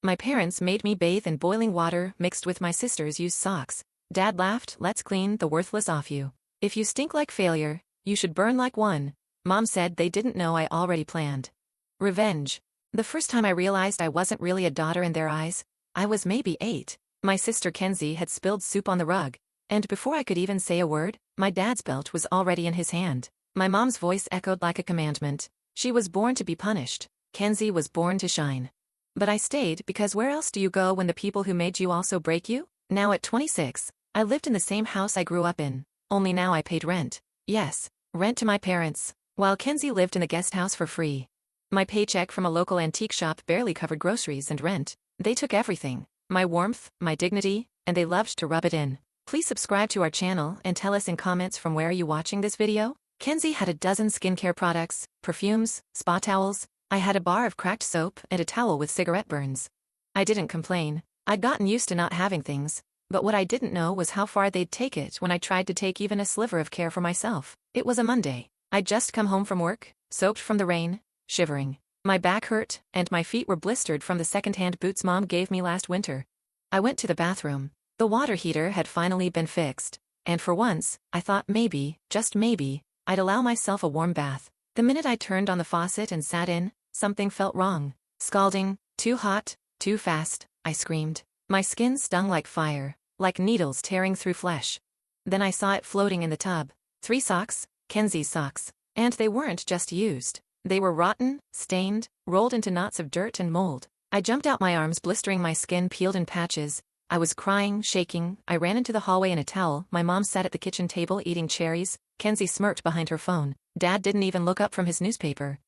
My parents made me bathe in boiling water mixed with my sister's used socks. Dad laughed, "Let's clean the worthless off you. If you stink like failure, you should burn like one." Mom said they didn't know I already planned revenge. The first time I realized I wasn't really a daughter in their eyes, I was maybe 8. My sister Kenzie had spilled soup on the rug, and before I could even say a word, my dad's belt was already in his hand. My mom's voice echoed like a commandment. She was born to be punished. Kenzie was born to shine. But I stayed because where else do you go when the people who made you also break you? Now at 26, I lived in the same house I grew up in, only now I paid rent. Yes, rent to my parents, while Kenzie lived in the guest house for free. My paycheck from a local antique shop barely covered groceries and rent. They took everything, my warmth, my dignity, and they loved to rub it in. Please subscribe to our channel and tell us in comments from where are you watching this video? Kenzie had a dozen skincare products, perfumes, spa towels. I had a bar of cracked soap and a towel with cigarette burns. I didn't complain. I'd gotten used to not having things, but what I didn't know was how far they'd take it when I tried to take even a sliver of care for myself. It was a Monday. I'd just come home from work, soaked from the rain, shivering. My back hurt, and my feet were blistered from the second-hand boots Mom gave me last winter. I went to the bathroom. The water heater had finally been fixed, and for once, I thought maybe, just maybe, I'd allow myself a warm bath. The minute I turned on the faucet and sat in, something felt wrong. Scalding, too hot, too fast, I screamed. My skin stung like fire, like needles tearing through flesh. Then I saw it floating in the tub. 3 socks, Kenzie's socks, and they weren't just used. They were rotten, stained, rolled into knots of dirt and mold. I jumped out, my arms blistering, my skin peeled in patches. I was crying, shaking. I ran into the hallway in a towel. My mom sat at the kitchen table eating cherries. Kenzie smirked behind her phone. Dad didn't even look up from his newspaper.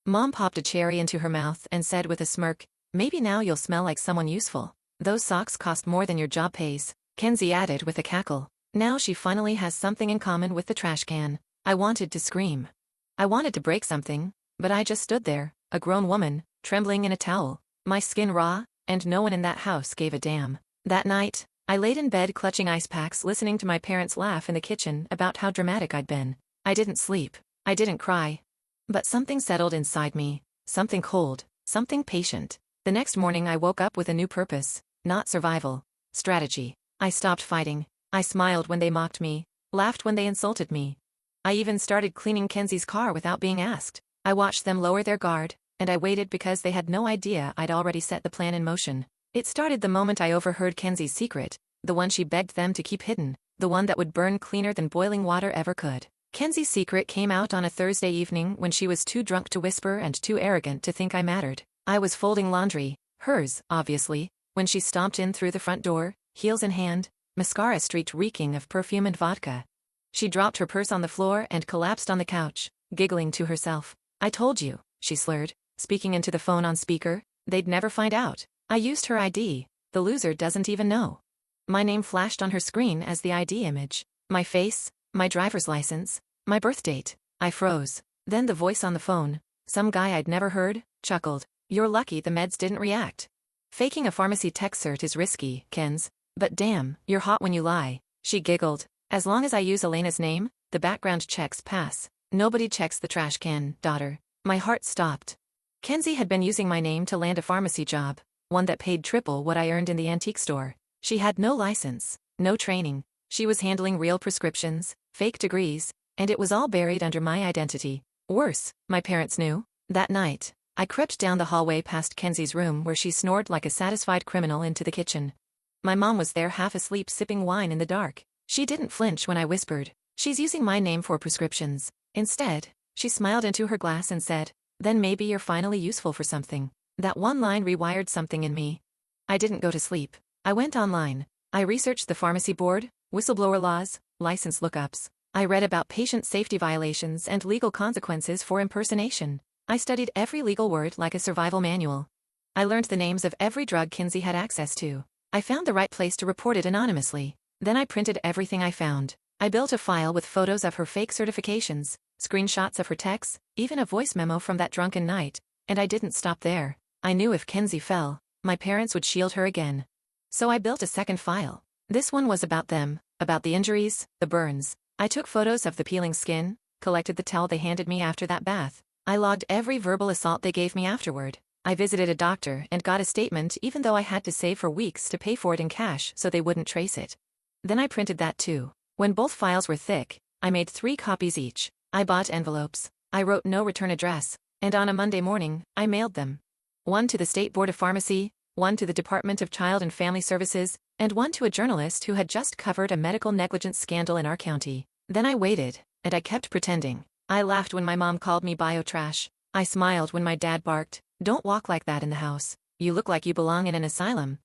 Mom popped a cherry into her mouth and said with a smirk, "Maybe now you'll smell like someone useful. Those socks cost more than your job pays." Kenzie added with a cackle. Now she finally has something in common with the trash can. I wanted to scream. I wanted to break something, but I just stood there, a grown woman, trembling in a towel, my skin raw, and no one in that house gave a damn. That night, I laid in bed clutching ice packs, listening to my parents laugh in the kitchen about how dramatic I'd been. I didn't sleep. I didn't cry. But something settled inside me, something cold, something patient. The next morning I woke up with a new purpose, not survival, strategy. I stopped fighting. I smiled when they mocked me, laughed when they insulted me. I even started cleaning Kenzie's car without being asked. I watched them lower their guard, and I waited because they had no idea I'd already set the plan in motion. It started the moment I overheard Kenzie's secret, the one she begged them to keep hidden, the one that would burn cleaner than boiling water ever could. Kenzie's secret came out on a Thursday evening when she was too drunk to whisper and too arrogant to think I mattered. I was folding laundry, hers, obviously, when she stomped in through the front door, heels in hand, mascara streaked reeking of perfume and vodka. She dropped her purse on the floor and collapsed on the couch, giggling to herself. "I told you," she slurred, speaking into the phone on speaker, "they'd never find out. I used her ID. The loser doesn't even know." My name flashed on her screen as the ID image. My face, my driver's license, my birth date. I froze. Then the voice on the phone, some guy I'd never heard, chuckled. "You're lucky the meds didn't react. Faking a pharmacy tech cert is risky, Kenz, but damn, you're hot when you lie." She giggled. "As long as I use Elena's name, the background checks pass. Nobody checks the trash can, daughter." My heart stopped. Kenzie had been using my name to land a pharmacy job, one that paid triple what I earned in the antique store. She had no license, no training. She was handling real prescriptions, fake degrees, and it was all buried under my identity. Worse, my parents knew. That night, I crept down the hallway past Kenzie's room where she snored like a satisfied criminal into the kitchen. My mom was there half asleep sipping wine in the dark. She didn't flinch when I whispered, "She's using my name for prescriptions." Instead, she smiled into her glass and said, "Then maybe you're finally useful for something." That one line rewired something in me. I didn't go to sleep. I went online. I researched the pharmacy board, whistleblower laws, license lookups. I read about patient safety violations and legal consequences for impersonation. I studied every legal word like a survival manual. I learned the names of every drug Kenzie had access to. I found the right place to report it anonymously. Then I printed everything I found. I built a file with photos of her fake certifications, screenshots of her texts, even a voice memo from that drunken night. And I didn't stop there. I knew if Kenzie fell, my parents would shield her again. So I built a second file. This one was about them, about the injuries, the burns. I took photos of the peeling skin, collected the towel they handed me after that bath. I logged every verbal assault they gave me afterward. I visited a doctor and got a statement even though I had to save for weeks to pay for it in cash so they wouldn't trace it. Then I printed that too. When both files were thick, I made 3 copies each. I bought envelopes. I wrote no return address, and on a Monday morning, I mailed them. One to the State Board of Pharmacy, one to the Department of Child and Family Services, and one to a journalist who had just covered a medical negligence scandal in our county. Then I waited, and I kept pretending. I laughed when my mom called me bio-trash. I smiled when my dad barked, "Don't walk like that in the house. You look like you belong in an asylum."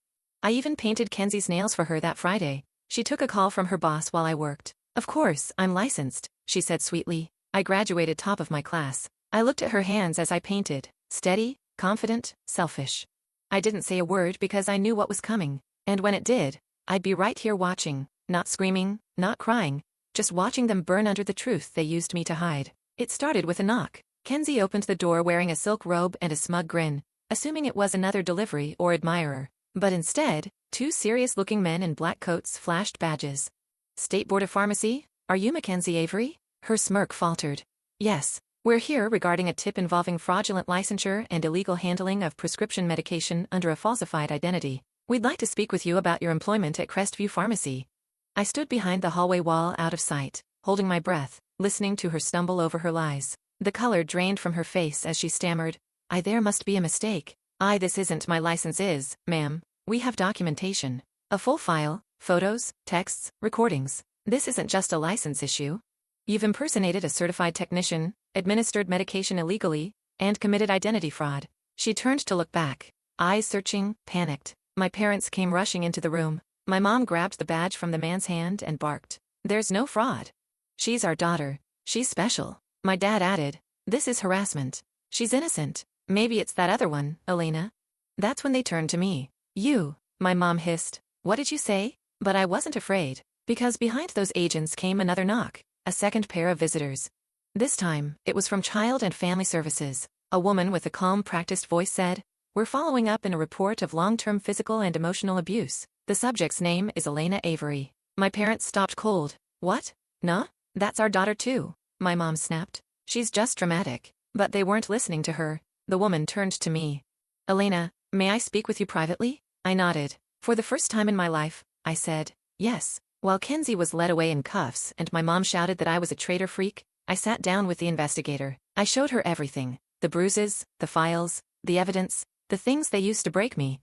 I even painted Kenzie's nails for her that Friday. She took a call from her boss while I worked. "Of course, I'm licensed," she said sweetly. I graduated top of my class. I looked at her hands as I painted, steady, confident, selfish. I didn't say a word because I knew what was coming, and when it did, I'd be right here watching, not screaming, not crying, just watching them burn under the truth they used me to hide. It started with a knock. Kenzie opened the door wearing a silk robe and a smug grin, assuming it was another delivery or admirer. But instead, 2 serious-looking men in black coats flashed badges. "State Board of Pharmacy, are you Mackenzie Avery?" Her smirk faltered. "Yes, we're here regarding a tip involving fraudulent licensure and illegal handling of prescription medication under a falsified identity. We'd like to speak with you about your employment at Crestview Pharmacy." I stood behind the hallway wall out of sight, holding my breath, listening to her stumble over her lies. The color drained from her face as she stammered, There must be a mistake. This isn't my license is, ma'am. We have documentation. A full file, photos, texts, recordings. This isn't just a license issue. You've impersonated a certified technician, administered medication illegally, and committed identity fraud." She turned to look back, eyes searching, panicked. My parents came rushing into the room. My mom grabbed the badge from the man's hand and barked, "There's no fraud. She's our daughter. She's special." My dad added, "This is harassment. She's innocent. Maybe it's that other one, Elena." That's when they turned to me. "You," my mom hissed. "What did you say?" But I wasn't afraid, because behind those agents came another knock, a second pair of visitors. This time, it was from Child and Family Services. A woman with a calm, practiced voice said, "We're following up in a report of long-term physical and emotional abuse. The subject's name is Elena Avery." My parents stopped cold. "What? Nah? That's our daughter too," my mom snapped. "She's just dramatic." But they weren't listening to her. The woman turned to me. "Elena, may I speak with you privately?" I nodded. For the first time in my life, I said, "Yes." While Kenzie was led away in cuffs and my mom shouted that I was a traitor freak, I sat down with the investigator. I showed her everything. The bruises, the files, the evidence, the things they used to break me.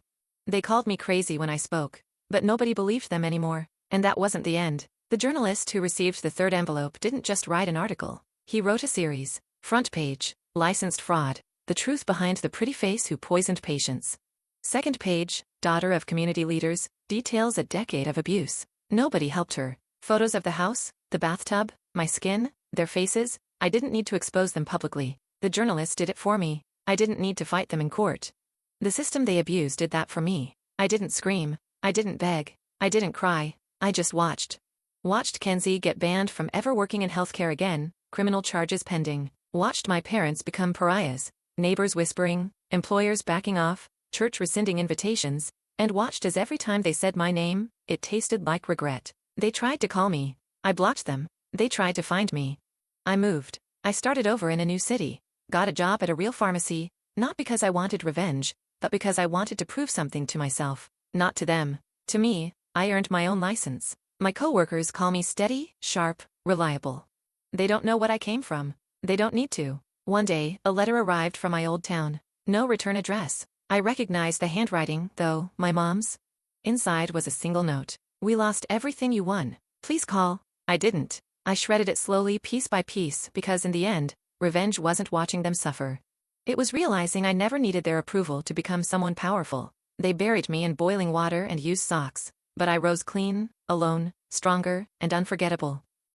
They called me crazy when I spoke, but nobody believed them anymore. And that wasn't the end. The journalist who received the 3rd envelope didn't just write an article. He wrote a series. Front page, licensed fraud, the truth behind the pretty face who poisoned patients. Second page, daughter of community leaders, details a decade of abuse. Nobody helped her. Photos of the house, the bathtub, my skin, their faces. I didn't need to expose them publicly. The journalist did it for me. I didn't need to fight them in court. The system they abused did that for me. I didn't scream. I didn't beg. I didn't cry. I just watched. Watched Kenzie get banned from ever working in healthcare again, criminal charges pending. Watched my parents become pariahs, neighbors whispering, employers backing off, church rescinding invitations, and watched as every time they said my name, it tasted like regret. They tried to call me. I blocked them. They tried to find me. I moved. I started over in a new city. Got a job at a real pharmacy, not because I wanted revenge, but because I wanted to prove something to myself. Not to them. To me, I earned my own license. My coworkers call me steady, sharp, reliable. They don't know what I came from. They don't need to. One day, a letter arrived from my old town. No return address. I recognized the handwriting, though, my mom's. Inside was a single note. "We lost everything you won. Please call." I didn't. I shredded it slowly, piece by piece, because in the end, revenge wasn't watching them suffer. It was realizing I never needed their approval to become someone powerful. They buried me in boiling water and used socks. But I rose clean, alone, stronger, and unforgettable.